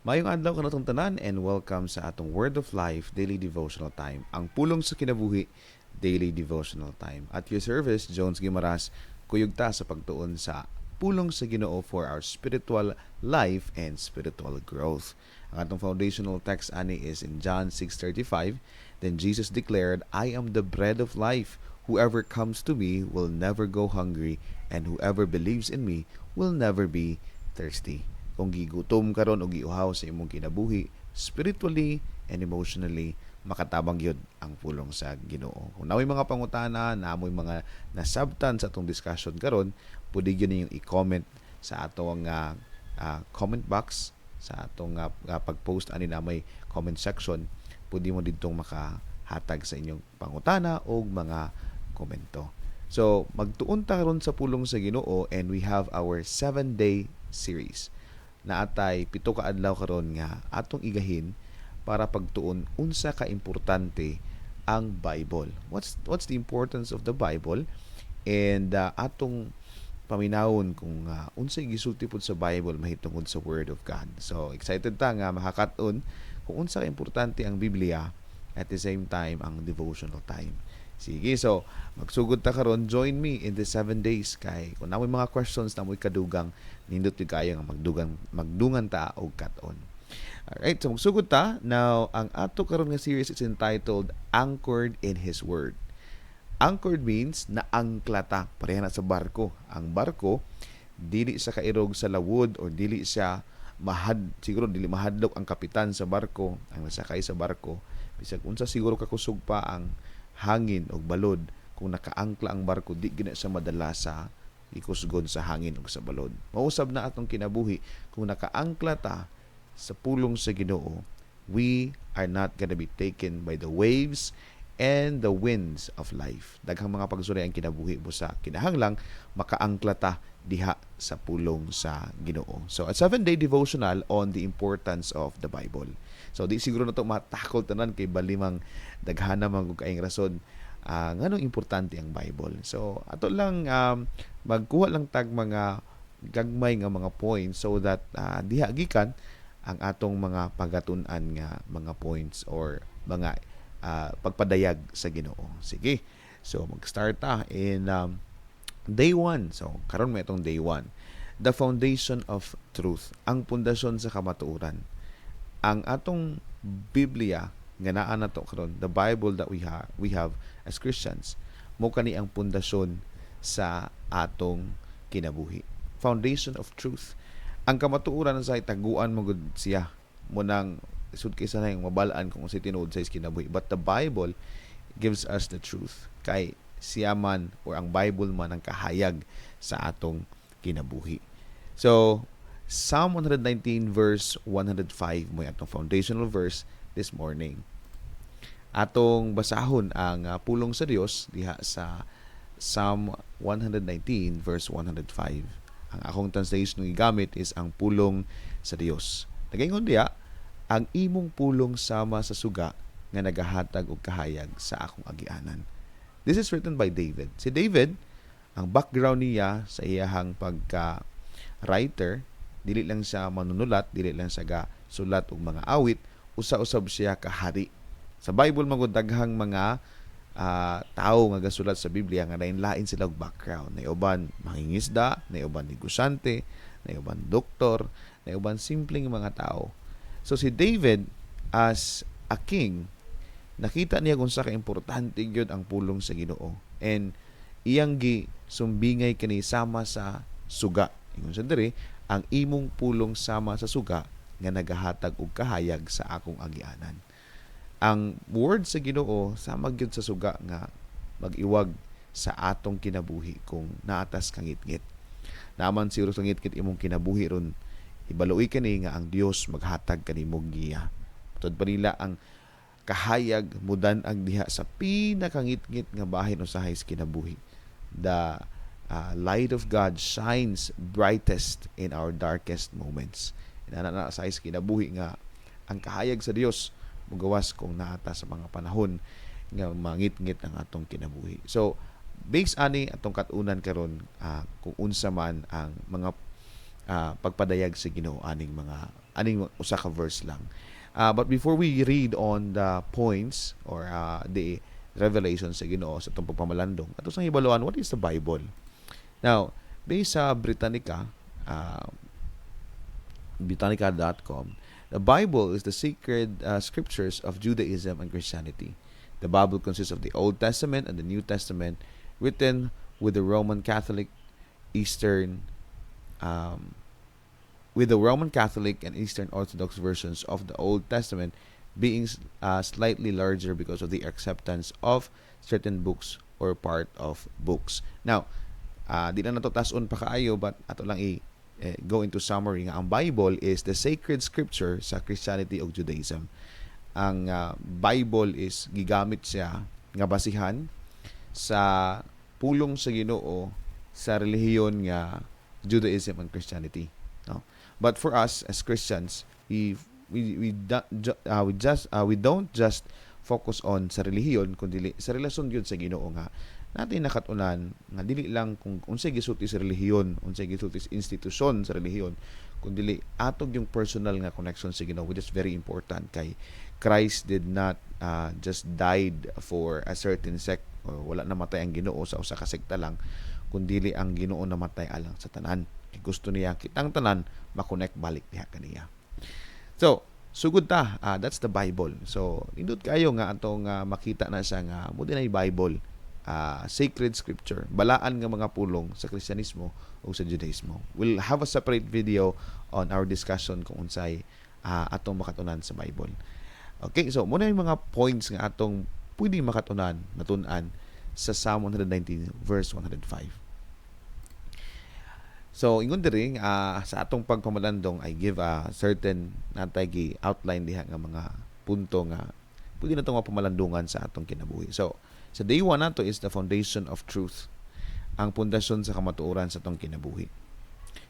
Mayong adlaw kanatong tanan and welcome sa atong Word of Life Daily Devotional Time. Ang pulong sa kinabuhi Daily Devotional Time. At your service, Jones Gimaras, kuyog ta sa pagtuon sa pulong sa Ginoo for our spiritual life and spiritual growth. Ang atong foundational text ani is in John 6:35. Then Jesus declared, "I am the bread of life. Whoever comes to me will never go hungry, and whoever believes in me will never be thirsty." Kung gigutom ka ron o giuhaw sa imong kinabuhi, spiritually and emotionally, makatabang yun ang pulong sa Ginoo. Kung namoy mga pangutana, namoy mga nasabtan sa atong discussion karon, pwede yun ninyong i-comment sa atong comment box, sa atong pag-post ani na may comment section. Pwede mo ditong makahatag sa inyong pangutana o mga komento. So, magtuon ta karon sa pulong sa Ginoo and we have our 7-day series na atay pito ka adlaw karon nga atong igahin para pagtuon unsa ka importante ang Bible. What's the importance of the Bible? And atong paminawon kung unsay gisulti pod sa Bible mahitungod sa Word of God. So excited ta nga makakat-on kung unsa ka importante ang Biblia at the same time ang devotional time. Sige, so magsugod ta karon, join me in the 7 days kay kung namoy mga questions na mo'y kadugang nindot ti kaya nga magdungan ta og kat-on. Alright, so magsugod ta. Now, ang ato karon nga series is entitled Anchored in His Word. Anchored means naangkla ta, pareha na sa barko. Ang barko dili sa kairog sa lawod or dili siya siguro dili mahadlok ang kapitan sa barko, ang nasakay sa barko. Bisag unsa siguro kakusog pa ang hangin o balod, kung nakaangkla ang barko, di gina siya madala sa ikusgon sa hangin o sa balod. Mausab na atong kinabuhi, kung nakaangkla ta sa pulong sa Ginoo, we are not gonna be taken by the waves and the winds of life. Daghang mga pagsulay ang kinabuhi mo sa kinahanglang makaangkla ta diha sa pulong sa Ginoo. So, a 7-day devotional on the importance of the Bible. So, di siguro na ito matakol tanan kay balimang daghana man kung kaing rason nganong importante ang Bible. So, ato lang magkuha lang tag mga gagmay nga mga points so that diha gikan ang atong mga pagatun-an nga mga points or mga pagpadayag sa Ginoo. Sige. So, mag-start ta in day 1. So, karon may itong day 1. The foundation of truth. Ang pundasyon sa kamatuoran. Ang atong Biblia, nga naa na to karon, the Bible that we have as Christians, mo kani ang pundasyon sa atong kinabuhi. Foundation of truth. Ang kamatuoran sa taguan mo gud siya mo nang sud kaysa na yung mabalaan kung si tinuod sa kinabuhi. But the Bible gives us the truth. Kay siya man or ang Bible man ang kahayag sa atong kinabuhi. So, Psalm 119 verse 105 mo atong foundational verse this morning. Atong basahon ang pulong sa Dios diha sa Psalm 119 verse 105. Ang akong translation ng gigamit is ang pulong sa Dios. Nagaingon diha, ang imong pulong sama sa suga nga nagahatag og kahayag sa akong agianan. This is written by David. Si David, ang background niya sa iyahang pagka-writer, dili lang siya manunulat, dili lang siya sulat og mga awit, usa-usab siya kahari. Sa Bible daghang mga tao nga gasulat sa Biblia nga lain-lain sila og background. Naiuban mangingisda, naiuban negosyante, naiuban doktor, naiuban simpleng mga tao. So si David as a king, nakita niya kung sa ka-importante gyud ang pulong sa Ginoo. And iyang sumbingay kani sama sa suga. Ingon sa diri, ang imong pulong sama sa suga nga nagahatag og kahayag sa akong agianan. Ang word sa Ginoo sama gyud sa suga nga mag-iwag sa atong kinabuhi kung naatas kangit-ngit. Naman siguro sa ngit-ngit imong kinabuhi ron, ibaluy kani nga ang Dios maghatag kanimong giya. Tud pa nila ang kahayag mudan ang diha sa pinakangit-ngit nga bahin usahay sa kinabuhi. The light of God shines brightest in our darkest moments. Inana sa kinabuhi nga ang kahayag sa Dios mugawas kung naata sa mga panahon nga mangit-ngit ang atong kinabuhi. So based ani atong katunan karon kung unsa man ang mga pagpadayag sa Ginoo aning usa ka verse lang. But before we read on the points or the revelation sa Ginoo sa itong pagpamalandong, ato sang hibaluan, what is the Bible? Now, based sa Britannica.com, the Bible is the sacred scriptures of Judaism and Christianity. The Bible consists of the Old Testament and the New Testament, written with the Roman Catholic Eastern with the Roman Catholic and Eastern Orthodox versions of the Old Testament being slightly larger because of the acceptance of certain books or part of books. Now, di na nato tason pa kaayo, but ato lang go into summary nga ang Bible is the sacred scripture sa Christianity o Judaism. Ang Bible is gigamit siya nga basihan sa pulong sa Ginoo sa relihiyon nga Judaism and Christianity, no? But for us as Christians, we don't just focus on sa relihiyon kundi sa relasyon gyud sa Ginoo nga natin nakatunan nga dili lang kung unsay gisulti sa relihiyon, unsay gisulti sa institusyon sa relihiyon, kundi atog yung personal nga connection sa Ginoo, which is very important kay Christ did not just died for a certain sect, o wala namatay ang Ginoo sa usa ka sekta lang, kundi ang Ginoo namatay alang sa tanan. Gusto niya kitang tanan makonect balik diha kaniya. So, sugod ta, that's the Bible. So, indot kayo nga atong makita na siya nga mo dinay Bible, sacred scripture, balaan nga mga pulong sa Kristyanismo o sa Judaismo. We'll have a separate video on our discussion kung unsay atong makatunan sa Bible. Okay, so muna yung mga points nga atong pwedeng makatunan, matun-an sa Psalm 119 verse 105. So, ingon diri sa atong pagpamalandong, I give a certain natay outline diha nga mga punto nga pwede na itong pamalandungan sa atong kinabuhi. So, sa day 1 nato is the foundation of truth, ang pundasyon sa kamatuoran sa atong kinabuhi.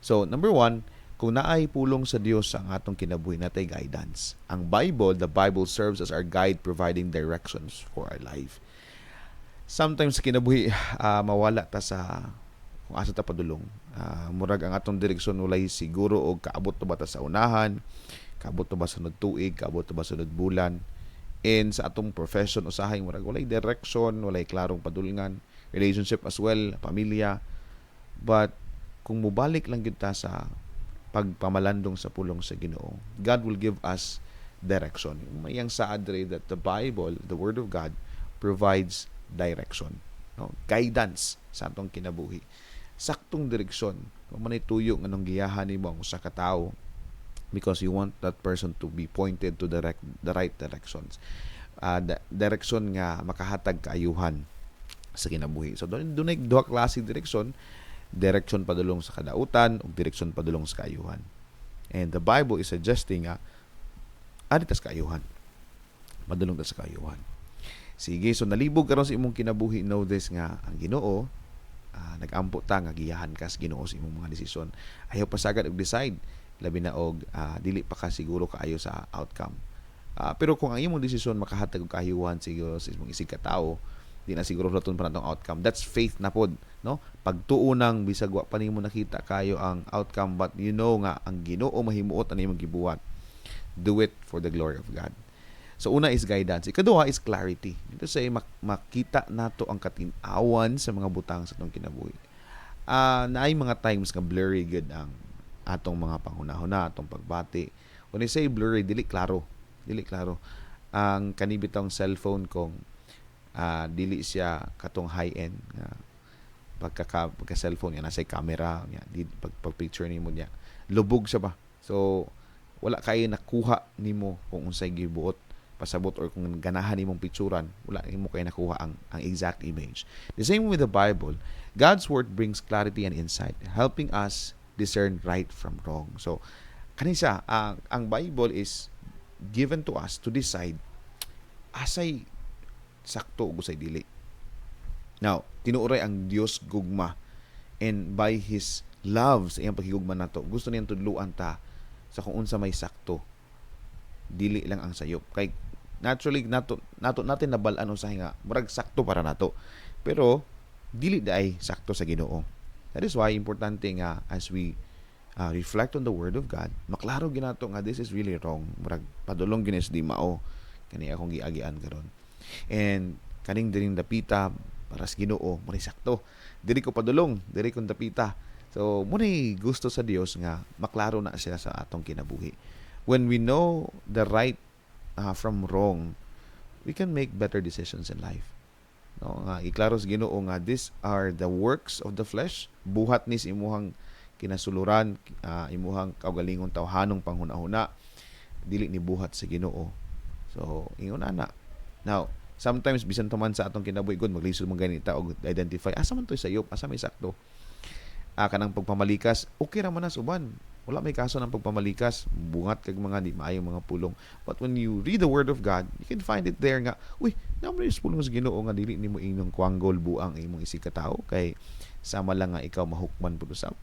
So, number 1, kung naay pulong sa Dios ang atong kinabuhi, natay guidance. Ang the Bible serves as our guide, providing directions for our life. Sometimes sa kinabuhi, mawala ta sa kung asa ta padulong. Murag ang atong direksyon walay siguro og kaabot to ba ta sa unahan, kaabot to ba sunod tuig, kaabot to ba sunod bulan. And sa atong profession usahay murag walay direction, walay klarong padulngan, relationship as well, pamilya. But kung mubalik lang gyud ta sa pagpamalandong sa pulong sa Ginoo, God will give us direction. Mayang saad diri that the Bible, the Word of God, provides direction, no? Guidance sa atong kinabuhi. Saktong direksyon. Kung manay tuyo nga nung giyahan nimo ang usa ka tawo because you want that person to be pointed to the right directions. Direksyon nga makahatag kaayuhan sa kinabuhi. So dunay duha klase direksyon padulong sa kadautan ug direksyon padulong sa kaayuhan. And the Bible is suggesting nga aditas kaayuhan. Padulong ta sa kaayuhan. Sige, so nalibog karon sa imong kinabuhi, know this nga ang Ginoo nag-ampo ta nga giyahan ka sa Ginoo sa imong mga desisyon. Ayaw pasagad og decide labi na og dili pa ka siguro kaayo sa outcome. Pero kung ang imong desisyon makahatag og kaayuhan siguro sa imong isig ka tawo, di na siguro laton pa natong outcome. That's faith na pod, no? Pagtuunang bisag wa pa nimo nakita kayo ang outcome, but you know nga ang Ginoo mahimuot ani imong gibuhat. Do it for the glory of God. So, una is guidance. Ikaduha is clarity. Ito say makita nato ang katin-awan sa mga butang sa atong kinabuhi. Naay mga times nga blurry gud ang atong mga panghunahuna, atong pagbati. When I say blurry, dili klaro. Ang kanibitang cellphone kung dili siya katong high-end pagka cellphone niya nasa camera niya, pag picture nimo niya, lubog siya ba. So, wala kay nakuha nimo kung unsay gibuot pasabot or kung ganahan nimong picturan, wala mo kay nakuha ang exact image. The same with the Bible. God's word brings clarity and insight, helping us discern right from wrong. So, kanisa ang Bible is given to us to decide asay sakto ug usay dili. Now, tinuoray ang Dios gugma, and by His love sa iyang paghigugma nato, gusto niyang tudluan ta sa kung unsa may sakto, dili lang ang sayop. Kay naturally natin nabalaan usahay nga murag sakto para nato, pero dili daay sakto sa Ginoo. That is why importante nga as we reflect on the Word of God, maklaro ginato nga this is really wrong. Murag padulong ginis di mao kani akong giagian karon. And kaning diring dapita para sa Ginoo, mo sakto. Diri ko padulong, diri ko dapita. So, mo gusto sa Dios nga maklaro na siya sa atong kinabuhi. When we know the right from wrong, we can make better decisions in life. No, nga iklaro sa Ginoo nga these are the works of the flesh, buhat ni sa imuhang kinasuluran, imuhang kaugalingong tawhanong panghuna-huna, dili ni buhat sa Ginoo. So, ingon ana. Now, sometimes bisan man sa atong kinabuhi gud maglisod man ganita og identify asa man toy sayop, asa may sakto. Kanang pagpamalikas, okay ra man na suban. Wala may kaso ng pagpamalikas, bungat kag mga di maayong mga pulong. But when you read the Word of God, you can find it there nga, uy, naman yung pulong sa Ginoo nga dili nimo inyong kuanggol buang imong isig ka tao kay sama lang nga ikaw mahukman pud usab.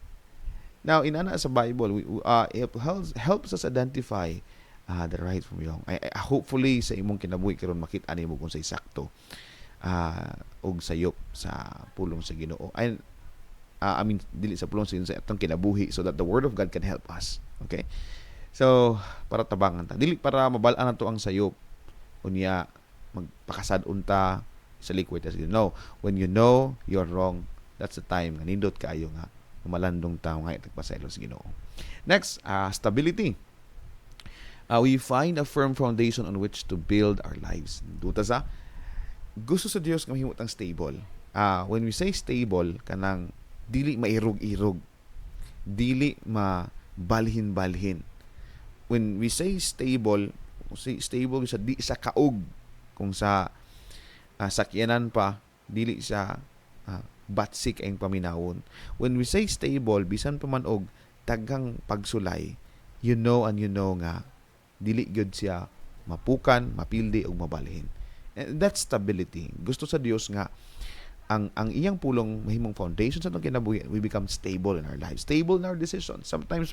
Now, inana sa Bible, it helps us identify the right from wrong. Hopefully sa imong kinabuhi karon makita nimo kung sa sakto og sayop sa pulong sa Ginoo. Dili sa pulong sa atong kinabuhi so that the Word of God can help us. Okay? So, para tabangan ta. Dili para mabal-an nato ang sayop. Unya, magpakasad-on ta sa liquid. No, when you know you're wrong, that's the time nga nindot kaayo nga malandong tao nga itagpasaylo sa Ginoo. Next, stability. We find a firm foundation on which to build our lives. Duta sa, gusto sa Dios nga mahimutang stable. When we say stable, kanang dili mairog-irog, dili mabalhin-balhin. When we say stable sa di sa kaog, kung sa sakyanan pa, dili sa batsik ang paminawon. When we say stable, bisan pa man og taghang pagsulay, you know nga dili gyud siya mapukan, mapildi og mabalhin. And that's stability. Gusto sa Dios nga ang iyang pulong mahimong foundation sa atong kinabuhi, we become stable in our lives, stable in our decisions. Sometimes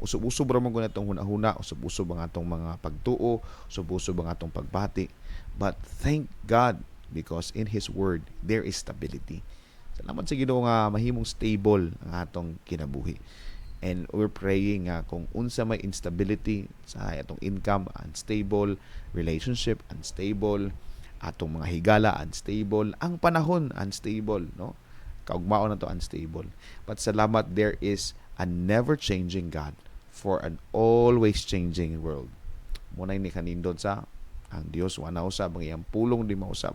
usub-usub ra man atong hunahuna, usub-usub ang atong mga pagtuo, usub-usub ang atong pagbati. But thank God because in His Word there is stability. Salamat sa Ginoo nga mahimong stable ang atong kinabuhi. And we're praying nga kung unsa may instability sa atong income, unstable, relationship, unstable, atong mga higala, unstable, ang panahon, unstable, no? Kaugmaon na to, unstable. But salamat, there is a never-changing God for an always-changing world. Muna ni kanindot sa, ang Diyos, wala usab, ang iyang pulong di mausab.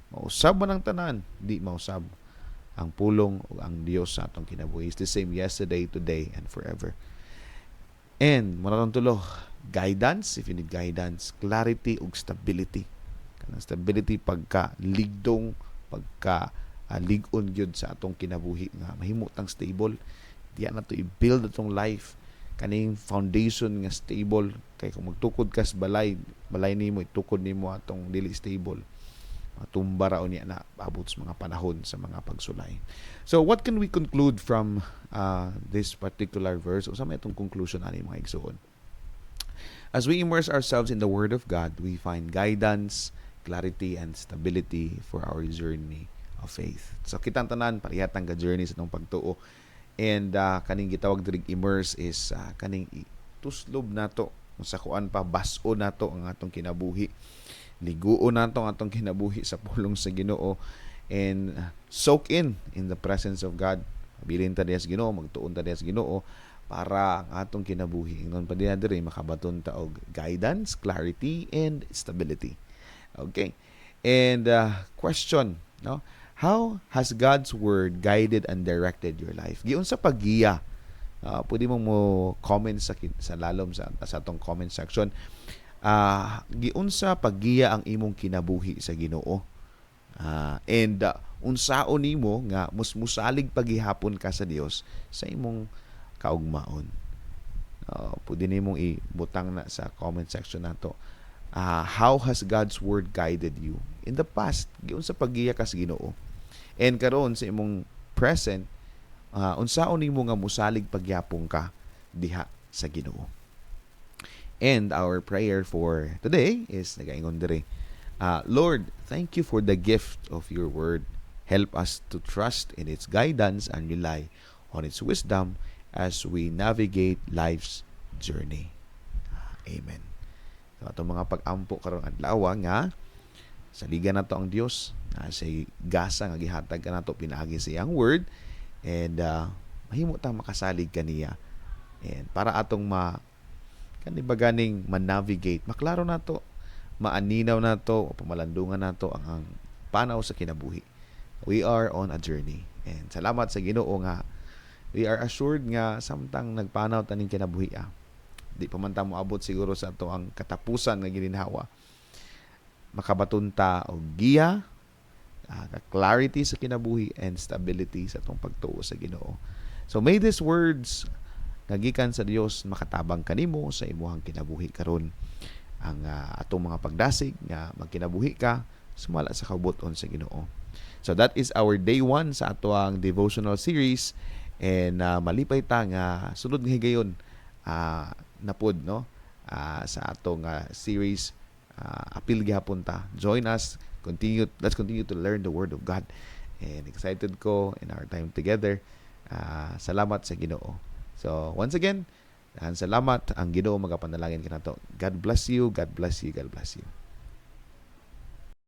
Mausab man ang tanan, di mausab. Ang pulong o ang Diyos sa atong kinabuhi is the same yesterday, today, and forever. And, maratong tulo, guidance, if you need guidance, clarity ug stability. Stability pagka ligdong, pagka ligon gyud sa atong kinabuhi nga mahimutang stable. Diya na to i-build atong life kaning foundation nga stable. Kay kung magtukod kas balay nimo, itukod nimo atong dili stable, matumbara unya na abot sa mga panahon sa mga pagsulay. So what can we conclude from this particular verse? O sa may itong conclusion ani mga igsoon? As we immerse ourselves in the Word of God, we find guidance, clarity, and stability for our journey of faith. So, kitang tanan, parihatan ka journey sa itong pagtuo. And kaning gitawag dirig immerse is kaning tuslob nato, sa kuan pa, baso nato ang atong kinabuhi. Liguo nato ang atong kinabuhi sa pulong sa Ginoo. And soak in the presence of God. Mabilin ta diya sa Ginoo, magtuon ta diya sa Ginoo, para ang atong kinabuhi. Ingon pa diya diri, makabaton ta og guidance, clarity, and stability. Okay. And question, no? How has God's Word guided and directed your life? Giun sa paggiya. Pwede mong mo comment sa lalom sa atong comment section. Giun sa paggiya ang imong kinabuhi sa Ginoo. And unsaon nimo nga musalig paghihapon ka sa Dios sa imong kaugmaon. Pwede nimong ibutang na sa comment section nato. How has God's Word guided you in the past? Giun sa paggiya ka sa Ginoo. And karon sa imong present, unsaon nimo nga musalig pagyapon ka diha sa Ginoo. And our prayer for today is nagaingon diri. Lord, thank you for the gift of your Word. Help us to trust in its guidance and rely on its wisdom as we navigate life's journey. Amen. So atong mga pag-ampo karong adlaw nga saligan nato ang Dios na say gasa nga gihatag kanato pinaagi sa iyang word, and mahimo ta makasalig kaniya, and para atong kaniba ganing man-navigate, maklaro nato, maaninaw nato o pamalandungan nato ang panaw sa kinabuhi. We are on a journey, and salamat sa Ginoo nga we are assured nga samtang nagpanaw taning kinabuhi, di pa man ta moabot siguro sa ato ang katapusan nga gininhawa, makabaton ta og giya, clarity sa kinabuhi, and stability sa atong pagtuo sa Ginoo. So may these words nga gikan sa Dios makatabang kanimo sa imong kinabuhi karon. Ang atong mga pagdasig nga magkinabuhi ka sumala sa kabuton sa Ginoo. So that is our day 1 sa ato ang devotional series, and malipay ta nga sunod nga higayon napod no sa atong series. Apil gihapon ta. Join us. Let's continue to learn the Word of God. And excited ko in our time together. Salamat sa Ginoo. So, once again, salamat. Ang Ginoo magapanalangin kanato. God bless you. God bless you. God bless you.